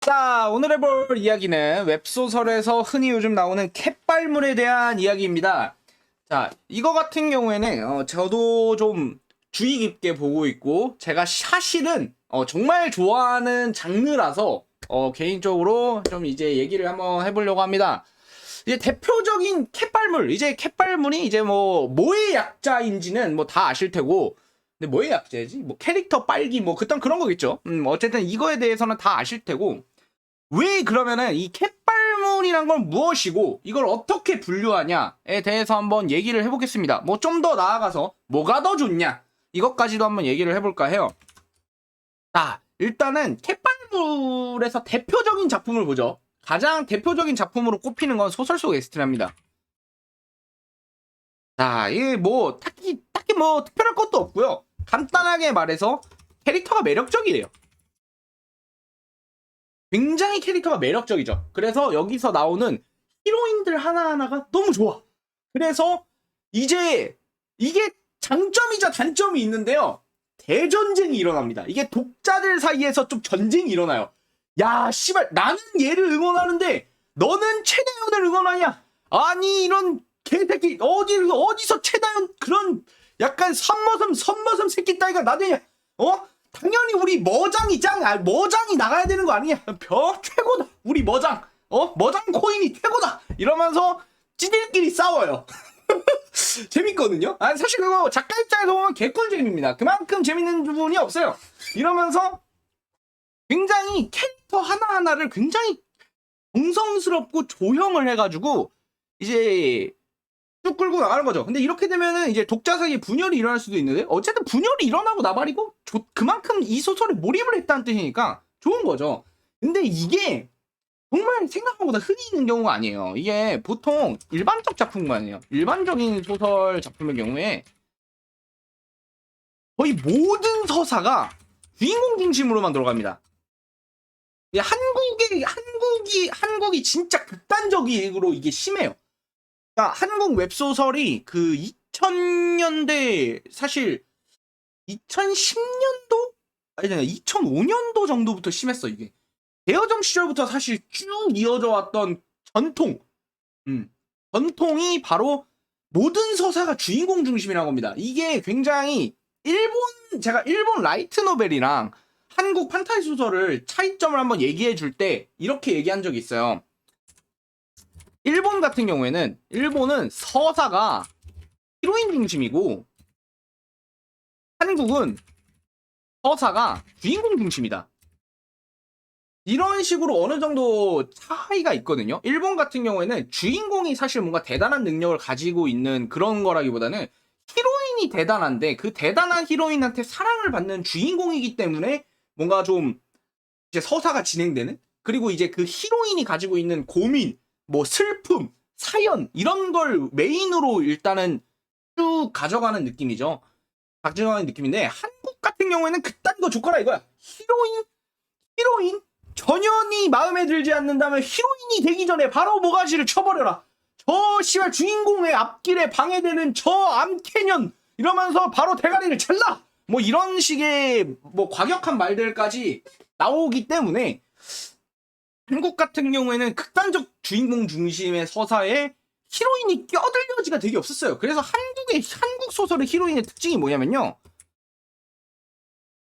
자, 오늘 해볼 이야기는 웹소설에서 흔히 요즘 나오는 캣발물에 대한 이야기입니다. 자, 이거 같은 경우에는 저도 좀 주의 깊게 보고 있고, 제가 사실은 정말 좋아하는 장르라서 개인적으로 좀 이제 얘기를 한번 해보려고 합니다. 이제 대표적인 캣발물, 이제 캣발물이 이제 뭐의 약자인지는 뭐 다 아실 테고, 근데 뭐의 약자지? 뭐 캐릭터 빨기 뭐 그딴 그런 거겠죠. 어쨌든 이거에 대해서는 다 아실 테고, 왜 그러면은 이 캣발문이란 건 무엇이고 이걸 어떻게 분류하냐에 대해서 한번 얘기를 해보겠습니다. 뭐 좀 더 나아가서 뭐가 더 좋냐 이것까지도 한번 얘기를 해볼까 해요. 자, 일단은 캣발물에서 대표적인 작품을 보죠. 가장 대표적인 작품으로 꼽히는 건 소설 속 엑스트라입니다. 자, 이게 뭐 딱히 뭐 특별할 것도 없고요. 간단하게 말해서 캐릭터가 매력적이에요. 굉장히 캐릭터가 매력적이죠. 그래서 여기서 나오는 히로인들 하나하나가 너무 좋아. 그래서 이제 이게 장점이자 단점이 있는데요. 대전쟁이 일어납니다. 이게 독자들 사이에서 좀 전쟁이 일어나요. 야, 씨발, 나는 얘를 응원하는데 너는 최다연을 응원하냐? 아니, 이런 개새끼 어디서 최다연 그런 약간 선머슴 새끼 따위가 나대냐? 당연히 우리 머장이 머장이 나가야 되는 거 아니냐? 최고다. 우리 머장. 머장 코인이 최고다. 이러면서 찌들끼리 싸워요. 재밌거든요. 아니, 사실 그거 작가 입장에서 보면 개꿀잼입니다. 그만큼 재밌는 부분이 없어요. 이러면서 굉장히 캐릭터 하나하나를 굉장히 정성스럽고 조형을 해가지고 이제 쭉 끌고 나가는 거죠. 근데 이렇게 되면은 이제 독자 사이에 분열이 일어날 수도 있는데, 어쨌든 분열이 일어나고 나발이고 그만큼 이 소설에 몰입을 했다는 뜻이니까 좋은 거죠. 근데 이게 정말 생각보다 흔히 있는 경우가 아니에요. 이게 보통 일반적 작품만 아니에요. 일반적인 소설 작품의 경우에 거의 모든 서사가 주인공 중심으로만 돌아갑니다. 한국이 진짜 극단적으로 이게 심해요. 그러니까 한국 웹소설이 그 2000년대 사실 2010년도 아니 2005년도 정도부터 심했어. 이게 대여점 시절부터 사실 쭉 이어져 왔던 전통이 바로 모든 서사가 주인공 중심이라는 겁니다. 이게 굉장히 제가 일본 라이트 노벨이랑 한국 판타지 소설을 차이점을 한번 얘기해 줄 때 이렇게 얘기한 적이 있어요. 일본 같은 경우에는 일본은 서사가 히로인 중심이고 한국은 서사가 주인공 중심이다. 이런 식으로 어느 정도 차이가 있거든요. 일본 같은 경우에는 주인공이 사실 뭔가 대단한 능력을 가지고 있는 그런 거라기보다는 히로인이 대단한데 그 대단한 히로인한테 사랑을 받는 주인공이기 때문에 뭔가 좀 이제 서사가 진행되는, 그리고 이제 그 히로인이 가지고 있는 고민, 뭐 슬픔, 사연 이런 걸 메인으로 일단은 쭉 가져가는 느낌이죠. 가져가는 느낌인데 한국 같은 경우에는 그딴 거 좋거라 이거야. 히로인 전현이 마음에 들지 않는다면 히로인이 되기 전에 바로 모가지를 쳐버려라. 저 씨발 주인공의 앞길에 방해되는 저 암캐년 이러면서 바로 대가리를 찰라. 뭐 이런 식의 뭐 과격한 말들까지 나오기 때문에 한국 같은 경우에는 극단적 주인공 중심의 서사에 히로인이 껴들 여지가 되게 없었어요. 그래서 한국 소설의 히로인의 특징이 뭐냐면요.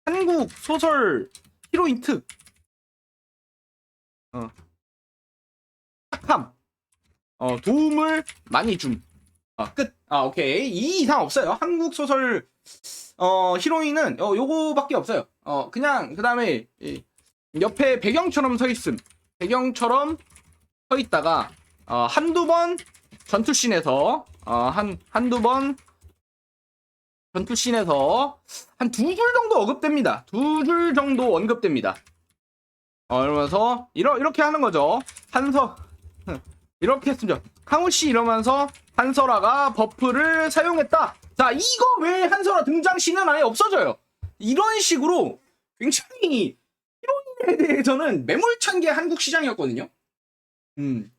한국 소설 히로인 특 착함, 도움을 많이 줌. 끝. 오케이. 이 이상 없어요. 한국 소설 히로인은 요거밖에 없어요. 그냥 그다음에 옆에 배경처럼 서 있음. 배경처럼 서 있다가 한두 번 전투씬에서 한두 번 전투씬에서 한 두 줄 정도 언급됩니다. 두 줄 정도 언급됩니다. 이러면서 이렇게 하는 거죠. 이렇게 했습니다. 강우씨 이러면서 한설아가 버프를 사용했다. 자, 이거 왜 한설아 등장씬은 아예 없어져요. 이런 식으로 굉장히 히로인에 대해서는 매몰찬 게 한국 시장이었거든요.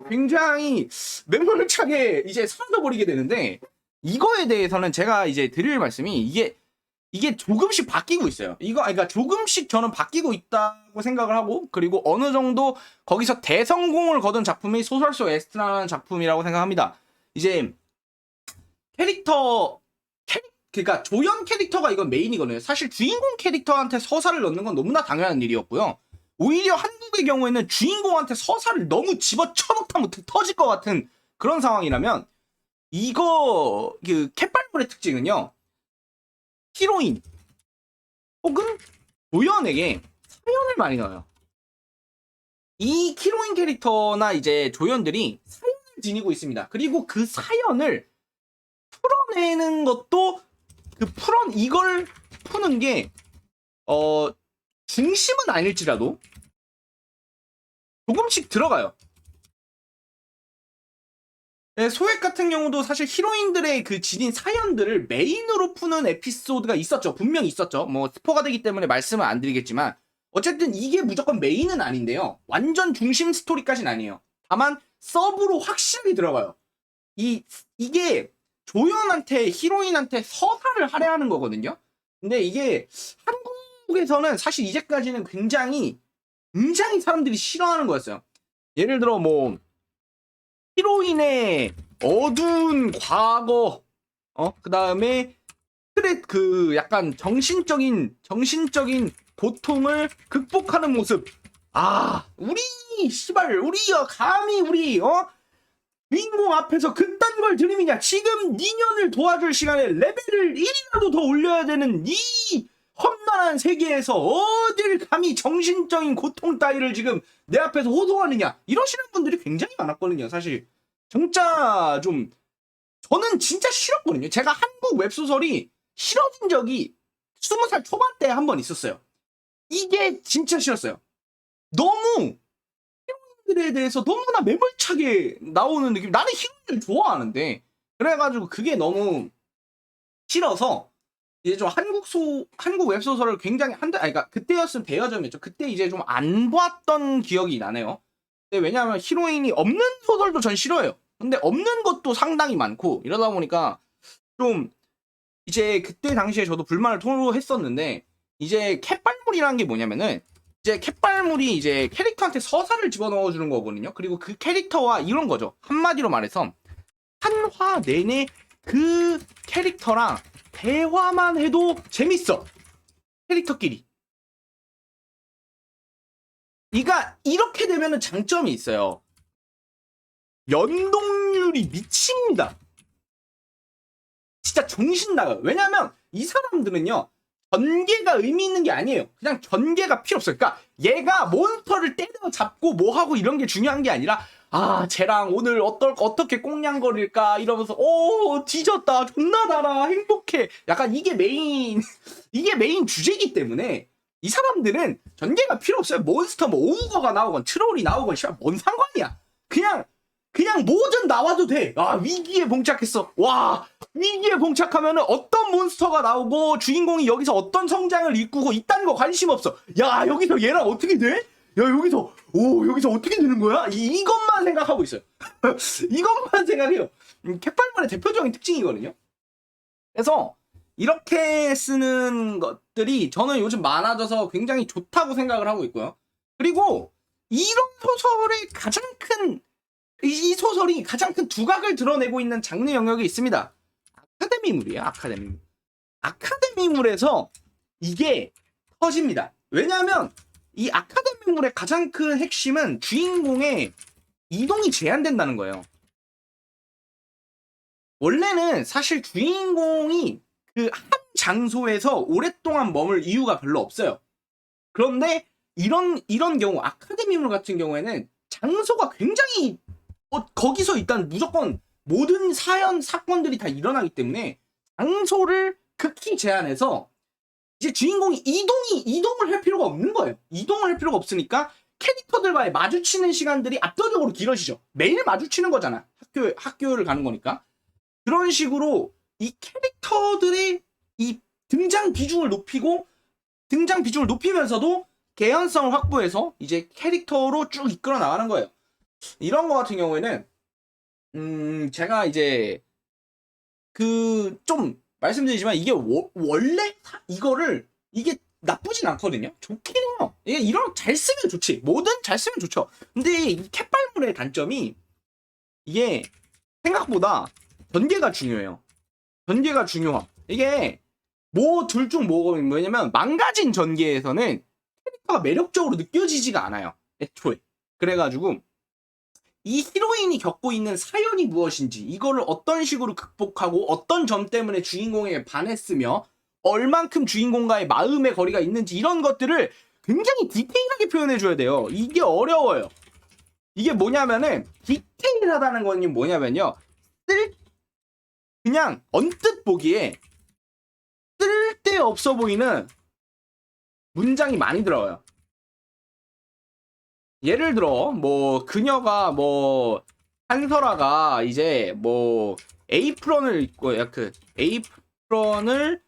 굉장히 매몰차게 이제 사라져버리게 되는데, 이거에 대해서는 제가 이제 드릴 말씀이, 이게 이게 조금씩 바뀌고 있어요. 그러니까 조금씩 저는 바뀌고 있다고 생각을 하고, 그리고 어느 정도 거기서 대성공을 거둔 작품이 소설 속 에스트라라는 작품이라고 생각합니다. 이제 그러니까 조연 캐릭터가 이건 메인이거든요. 사실 주인공 캐릭터한테 서사를 넣는 건 너무나 당연한 일이었고요. 오히려 한국의 경우에는 주인공한테 서사를 너무 집어쳐넣다 못해 터질 것 같은 그런 상황이라면, 이거 그 캣발물의 특징은요, 히로인 혹은 조연에게 사연을 많이 넣어요. 이 히로인 캐릭터나 이제 조연들이 사연을 지니고 있습니다. 그리고 그 사연을 풀어내는 것도 이걸 푸는 게 중심은 아닐지라도 조금씩 들어가요. 네, 소액 같은 경우도 사실 히로인들의 그 지닌 사연들을 메인으로 푸는 에피소드가 있었죠. 분명히 있었죠. 뭐 스포가 되기 때문에 말씀을 안 드리겠지만, 어쨌든 이게 무조건 메인은 아닌데요. 완전 중심 스토리까지는 아니에요. 다만 서브로 확실히 들어가요. 이게 조연한테, 히로인한테 서사를 할애하는 거거든요. 근데 이게 한국에서는 사실 이제까지는 굉장히 사람들이 싫어하는 거였어요. 예를 들어 뭐 히로인의 어두운 과거, 그 다음에 그 약간 정신적인 고통을 극복하는 모습. 우리 감히 우리 주인공 앞에서 그딴 걸 들이미냐. 지금 니년을 도와줄 시간에 레벨을 1이라도 더 올려야 되는 이 험난한 세계에서 어딜 감히 정신적인 고통 따위를 지금 내 앞에서 호소하느냐. 이러시는 분들이 굉장히 많았거든요. 사실 진짜 저는 진짜 싫었거든요. 제가 한국 웹소설이 싫어진 적이 20살 초반때 한 번 있었어요. 이게 진짜 싫었어요. 너무 히로인들에 대해서 너무나 매몰차게 나오는 느낌. 나는 히로인을 좋아하는데, 그래가지고 그게 너무 싫어서 이제 좀 한국 웹소설을 굉장히 그러니까 그때였으면 대여점이었죠. 그때 이제 좀 안 봤던 기억이 나네요. 근데 왜냐하면 히로인이 없는 소설도 전 싫어해요. 근데 없는 것도 상당히 많고, 이러다 보니까 좀 이제 그때 당시에 저도 불만을 토로했었는데, 이제 캣발물이라는 게 뭐냐면은, 이제 캣발물이 이제 캐릭터한테 서사를 집어넣어 주는 거거든요. 그리고 그 캐릭터와 이런 거죠. 한마디로 말해서 한 화 내내 그 캐릭터랑 대화만 해도 재밌어. 캐릭터끼리. 그러니까 이렇게 되면은 장점이 있어요. 연동률이 미칩니다. 진짜 정신 나가요. 왜냐면 이 사람들은요, 전개가 의미 있는 게 아니에요. 그냥 전개가 필요 없어요. 그러니까 얘가 몬스터를 때려 잡고 뭐 하고 이런 게 중요한 게 아니라, 쟤랑 오늘 어떻게 꽁냥거릴까 이러면서 뒤졌다, 존나 달아, 행복해. 약간 이게 메인 주제이기 때문에 이 사람들은 전개가 필요 없어요. 몬스터 뭐 오우거가 나오건 트롤이 나오건 뭔 상관이야. 그냥 뭐든 나와도 돼. 위기에 봉착했어. 위기에 봉착하면은 어떤 몬스터가 나오고 주인공이 여기서 어떤 성장을 이끌고 이딴 거 관심 없어. 여기서 얘랑 어떻게 돼? 여기서 어떻게 되는 거야? 이것만 생각하고 있어요. 이것만 생각해요. 캣발물의 대표적인 특징이거든요. 그래서 이렇게 쓰는 것들이 저는 요즘 많아져서 굉장히 좋다고 생각을 하고 있고요. 그리고 이런 소설의 이 소설이 가장 큰 두각을 드러내고 있는 장르 영역이 있습니다. 아카데미물이에요. 아카데미물에서 이게 터집니다. 왜냐하면 이 아카데미물의 가장 큰 핵심은 주인공의 이동이 제한된다는 거예요. 원래는 사실 주인공이 그 한 장소에서 오랫동안 머물 이유가 별로 없어요. 그런데 이런 경우, 아카데미물 같은 경우에는 장소가 굉장히 거기서 일단 무조건 모든 사건들이 다 일어나기 때문에 장소를 극히 제한해서 이제 주인공이 이동을 할 필요가 없는 거예요. 이동을 할 필요가 없으니까 캐릭터들과의 마주치는 시간들이 압도적으로 길어지죠. 매일 마주치는 거잖아. 학교를 가는 거니까. 그런 식으로 이 캐릭터들의 이 등장 비중을 높이면서도 개연성을 확보해서 이제 캐릭터로 쭉 이끌어 나가는 거예요. 이런 거 같은 경우에는 제가 이제 좀 말씀드리지만 이게 원래 이게 나쁘진 않거든요. 좋긴 해요. 이게 이런 잘 쓰면 좋지. 뭐든 잘 쓰면 좋죠. 근데 이 캣발물의 단점이 이게 생각보다 전개가 중요해요. 전개가 중요함. 이게 뭐 둘 중 뭐냐면 망가진 전개에서는 캐릭터가 매력적으로 느껴지지가 않아요. 애초에. 그래가지고 이 히로인이 겪고 있는 사연이 무엇인지, 이거를 어떤 식으로 극복하고 어떤 점 때문에 주인공에게 반했으며 얼만큼 주인공과의 마음의 거리가 있는지, 이런 것들을 굉장히 디테일하게 표현해줘야 돼요. 이게 어려워요. 이게 뭐냐면은, 디테일하다는 건 뭐냐면요, 그냥 언뜻 보기에 쓸데없어 보이는 문장이 많이 들어요. 예를 들어 뭐 그녀가 뭐 한설아가 이제 뭐 에이프런을 입고 에이프런을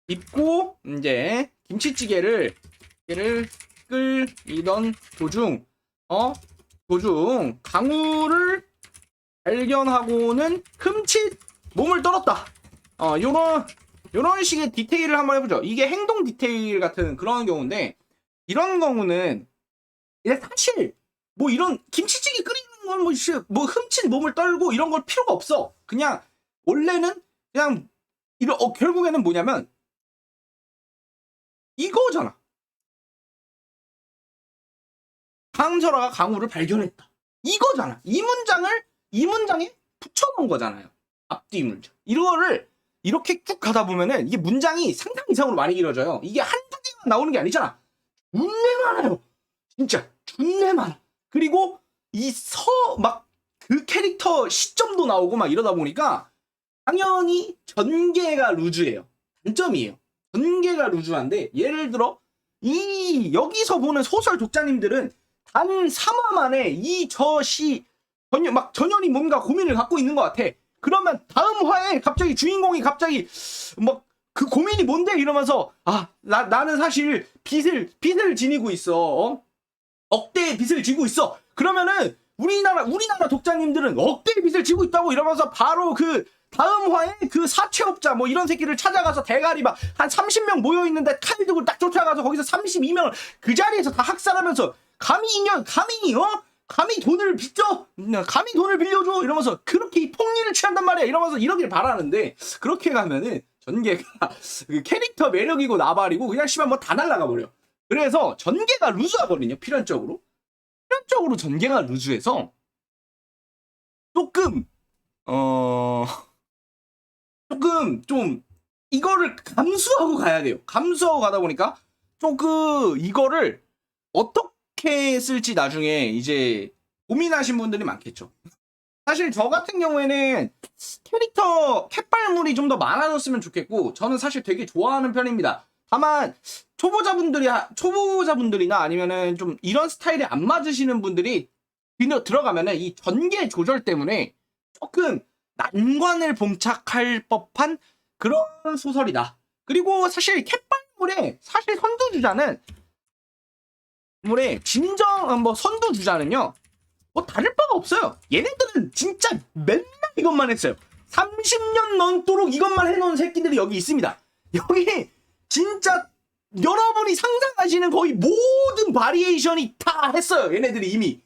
입고 이제 김치찌개를 끓이던 도중 강우를 발견하고는 흠칫 몸을 떨었다. 요런 식의 디테일을 한번 해보죠. 이게 행동 디테일 같은 그런 경우인데, 이런 경우는 사실 뭐 이런 김치찌개 끓이는 건 뭐 흠칫 몸을 떨고 이런 걸 필요가 없어. 그냥 원래는 그냥 결국에는 뭐냐면 이거잖아. 강설아가 강우를 발견했다. 이거잖아. 이 문장에 붙여놓은 거잖아요. 앞뒤 문장. 이거를 이렇게 쭉 가다 보면은 이게 문장이 상상 이상으로 많이 길어져요. 이게 한두 개만 나오는 게 아니잖아. 존내 많아요. 진짜 존내 많아. 그리고 그 캐릭터 시점도 나오고 막 이러다 보니까 당연히 전개가 루즈해요. 단점이에요. 전개가 루즈한데, 예를 들어 여기서 보는 소설 독자님들은 단 3화 만에 전현이 뭔가 고민을 갖고 있는 것 같아. 그러면 다음 화에 갑자기 주인공이 그 고민이 뭔데 이러면서 나는 사실 빚을 지니고 있어. 억대의 빚을 지고 있어. 그러면은 우리나라 독자님들은 억대의 빚을 지고 있다고 이러면서 바로 그 다음 화에 그 사채업자 뭐 이런 새끼를 찾아가서 대가리 막 한 30명 모여 있는데 칼 들고 딱 쫓아가서 거기서 32명을 그 자리에서 다 학살하면서 감히 돈을 빚져? 감히 돈을 빌려줘? 이러면서 그렇게 폭리를 취한단 말이야. 이러면서 이러길 바라는데, 그렇게 가면은 전개가 그 캐릭터 매력이고 나발이고 그냥 씨발 뭐 다 날라가 버려. 그래서 전개가 루즈하거든요. 필연적으로 전개가 루즈해서 조금 좀 이거를 감수하고 가야 돼요. 감수하고 가다 보니까 조금 이거를 어떻게 쓸지 나중에 이제 고민하신 분들이 많겠죠. 사실 저 같은 경우에는 캐릭터 캣발물이 좀 더 많아졌으면 좋겠고, 저는 사실 되게 좋아하는 편입니다. 다만 초보자분들이나 아니면은 좀 이런 스타일이 안 맞으시는 분들이 들어가면은 이 전개 조절 때문에 조금 난관을 봉착할 법한 그런 소설이다. 그리고 사실 캣발물의 사실 선두주자는요, 뭐 다를 바가 없어요. 얘네들은 진짜 맨날 이것만 했어요. 30년 넘도록 이것만 해놓은 새끼들이 여기 있습니다. 여기 진짜 여러분이 상상하시는 거의 모든 바리에이션이 다 했어요. 얘네들이 이미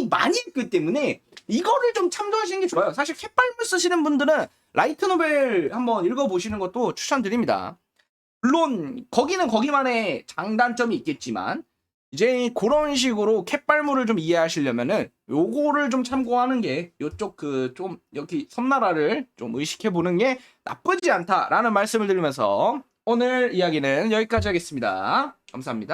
많이 했기 때문에 이거를 좀 참조하시는 게 좋아요. 사실 캣발물 쓰시는 분들은 라이트 노벨 한번 읽어보시는 것도 추천드립니다. 물론 거기는 거기만의 장단점이 있겠지만, 이제 그런 식으로 캣발물을 좀 이해하시려면은 요거를 좀 참고하는 게, 요쪽 좀 여기 섬나라를 좀 의식해 보는 게 나쁘지 않다라는 말씀을 드리면서 오늘 이야기는 여기까지 하겠습니다. 감사합니다.